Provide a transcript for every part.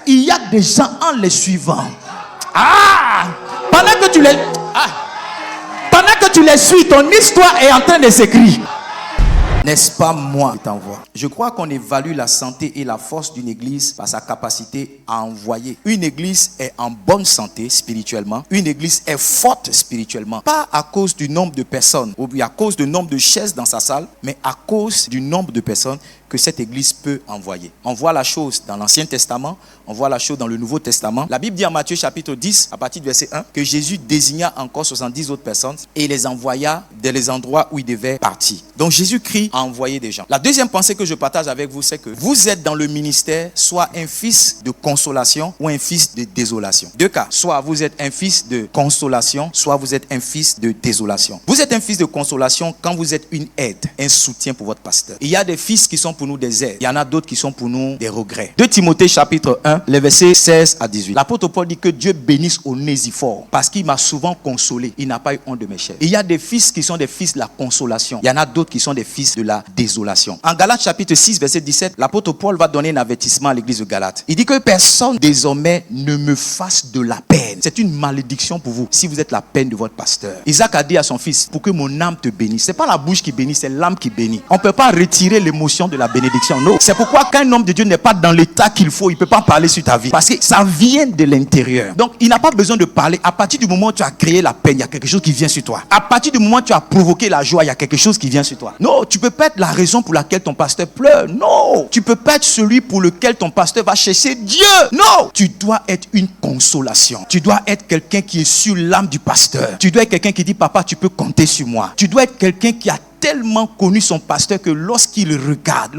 il y a des gens en les suivant. Pendant que tu les suis, ton histoire est en train de s'écrire. N'est-ce pas moi qui t'envoie? Je crois qu'on évalue la santé et la force d'une église par sa capacité à envoyer. Une église est en bonne santé spirituellement. Une église est forte spirituellement. Pas à cause du nombre de personnes ou à cause du nombre de chaises dans sa salle, mais à cause du nombre de personnes que cette église peut envoyer. On voit la chose dans l'Ancien Testament, on voit la chose dans le Nouveau Testament. La Bible dit en Matthieu chapitre 10, à partir du verset 1, que Jésus désigna encore 70 autres personnes et les envoya dans les endroits où ils devaient partir. Donc Jésus-Christ a envoyé des gens. La deuxième pensée que je partage avec vous, c'est que vous êtes dans le ministère soit un fils de consolation ou un fils de désolation. Deux cas, soit vous êtes un fils de consolation, soit vous êtes un fils de désolation. Vous êtes un fils de consolation quand vous êtes une aide, un soutien pour votre pasteur. Il y a des fils qui sont pour nous des aides. Il y en a d'autres qui sont pour nous des regrets. 2 Timothée chapitre 1, les versets 16 à 18. L'apôtre Paul dit que Dieu bénisse Onésifore parce qu'il m'a souvent consolé. Il n'a pas eu honte de mes chefs. Il y a des fils qui sont des fils de la consolation. Il y en a d'autres qui sont des fils de la désolation. En Galates chapitre 6, verset 17, l'apôtre Paul va donner un avertissement à l'église de Galates. Il dit que personne désormais ne me fasse de la peine. C'est une malédiction pour vous si vous êtes la peine de votre pasteur. Isaac a dit à son fils, pour que mon âme te bénisse. C'est pas la bouche qui bénit, c'est l'âme qui bénit. On ne peut pas retirer l'émotion de la bénédiction. Non. C'est pourquoi quand un homme de Dieu n'est pas dans l'état qu'il faut, il ne peut pas parler sur ta vie. Parce que ça vient de l'intérieur. Donc il n'a pas besoin de parler. À partir du moment où tu as créé la peine, il y a quelque chose qui vient sur toi. À partir du moment où tu as provoqué la joie, il y a quelque chose qui vient sur toi. Non, tu ne peux pas être la raison pour laquelle ton pasteur pleure. Non. Tu ne peux pas être celui pour lequel ton pasteur va chercher Dieu. Non. Tu dois être une consolation. Tu dois être quelqu'un qui est sur l'âme du pasteur. Tu dois être quelqu'un qui dit, papa, tu peux compter sur moi. Tu dois être quelqu'un qui a tellement connu son pasteur que lorsqu'il regarde,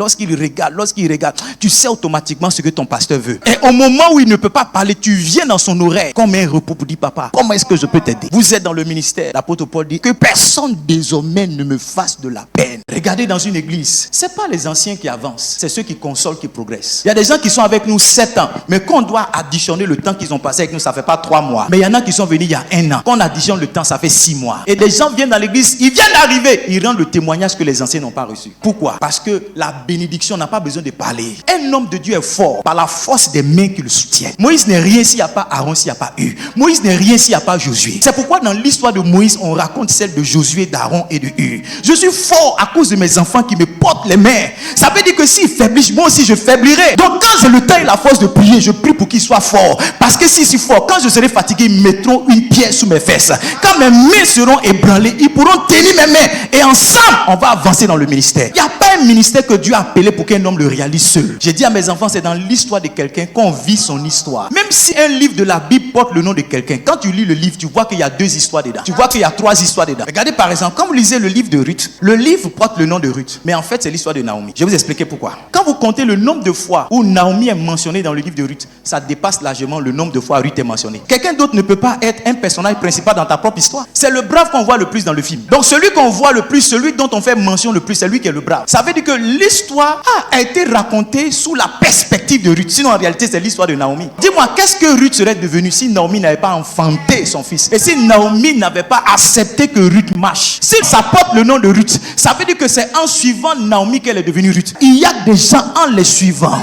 tu sais automatiquement ce que ton pasteur veut. Et au moment où il ne peut pas parler, tu viens dans son oreille comme un repos pour dire, papa, comment est-ce que je peux t'aider? Vous êtes dans le ministère. L'apôtre Paul dit que personne désormais ne me fasse de la peine. Regardez dans une église, c'est pas les anciens qui avancent, c'est ceux qui consolent qui progressent. Il y a des gens qui sont avec nous 7 ans, mais quand on doit additionner le temps qu'ils ont passé avec nous, ça fait pas 3 mois. Mais il y en a qui sont venus il y a 1 an. Quand on additionne le temps, ça fait 6 mois. Et des gens viennent dans l'église, ils viennent d'arriver, ils rendent le témoignage que les anciens n'ont pas reçu. Pourquoi? Parce que la bénédiction n'a pas besoin de parler. Un homme de Dieu est fort par la force des mains qui le soutiennent. Moïse n'est rien s'il n'y a pas Aaron, s'il n'y a pas Hur. Moïse n'est rien s'il n'y a pas Josué. C'est pourquoi dans l'histoire de Moïse, on raconte celle de Josué, d'Aaron et de Hur. Je suis fort à cause de mes enfants qui me portent les mains. Ça veut dire que s'ils faiblissent, moi aussi je faiblirai. Donc quand j'ai le temps et la force de prier, je prie pour qu'ils soient forts. Parce que s'ils sont forts, quand je serai fatigué, ils mettront une pierre sous mes fesses. Quand mes mains seront ébranlées, ils pourront tenir mes mains. Et ensemble, on va avancer dans le ministère. Il n'y a pas un ministère que Dieu a appelé pour qu'un homme le réalise seul. J'ai dit à mes enfants, c'est dans l'histoire de quelqu'un qu'on vit son histoire. Même si un livre de la Bible porte le nom de quelqu'un, quand tu lis le livre, tu vois qu'il y a 2 histoires dedans. Tu vois qu'il y a 3 histoires dedans. Regardez par exemple, quand vous lisez le livre de Ruth, le livre porte le nom de Ruth. Mais en fait, c'est l'histoire de Naomi. Je vais vous expliquer pourquoi. Quand vous comptez le nombre de fois où Naomi est mentionnée dans le livre de Ruth, ça dépasse largement le nombre de fois où Ruth est mentionnée. Quelqu'un d'autre ne peut pas être un personnage principal dans ta propre histoire. C'est le brave qu'on voit le plus dans le film. Donc celui qu'on voit le plus, celui dont on fait mention le plus, c'est lui qui est le brave. Ça veut dire que l'histoire a été racontée sous la perspective de Ruth. Sinon en réalité c'est l'histoire de Naomi. Dis-moi, qu'est-ce que Ruth serait devenue si Naomi n'avait pas enfanté son fils? Et si Naomi n'avait pas accepté que Ruth marche? Si ça porte le nom de Ruth, ça veut dire que c'est en suivant Naomi qu'elle est devenue Ruth. Il y a des gens en les suivant.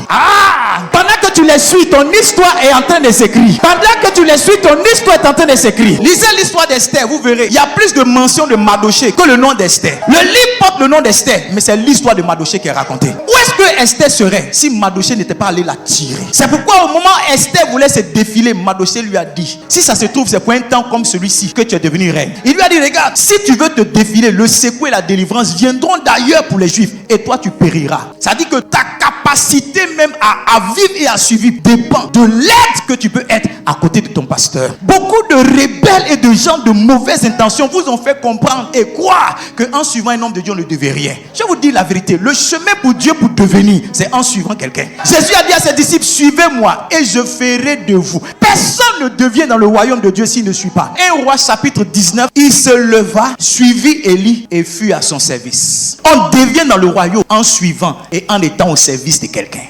Pendant que tu les suis, ton histoire est en train de s'écrire. Pendant que tu les suis, ton histoire est en train de s'écrire. Lisez l'histoire d'Esther, vous verrez. Il y a plus de mentions de Mardochée que le nom d'Esther. Le livre porte le nom d'Esther, mais c'est l'histoire de Mardochée qui est racontée. Où est-ce que Esther serait si Mardochée n'était pas allé la tirer? C'est pourquoi au moment où Esther voulait se défiler, Mardochée lui a dit, si ça se trouve c'est pour un temps comme celui-ci que tu es devenue reine. Il lui a dit, regarde, si tu veux te défiler, le secours et la délivrance viendront d'ailleurs pour les Juifs et toi tu périras. Ça dit que ta capacité même à vivre et à survivre dépend de l'aide que tu peux être à côté de ton pasteur. Beaucoup de rebelles et de gens de mauvaises intentions vous ont fait comprendre et croire qu'en suivant un homme de Dieu on ne devait rien. Je vous dis la vérité, le chemin pour Dieu pour devenir, c'est en suivant quelqu'un. Jésus a dit à ses disciples, suivez-moi et je ferai de vous. Personne ne devient dans le royaume de Dieu s'il ne suit pas. 1 Roi chapitre 19, il se leva, suivit Élie et fut à son service. On devient dans le royaume en suivant et en étant au service de quelqu'un.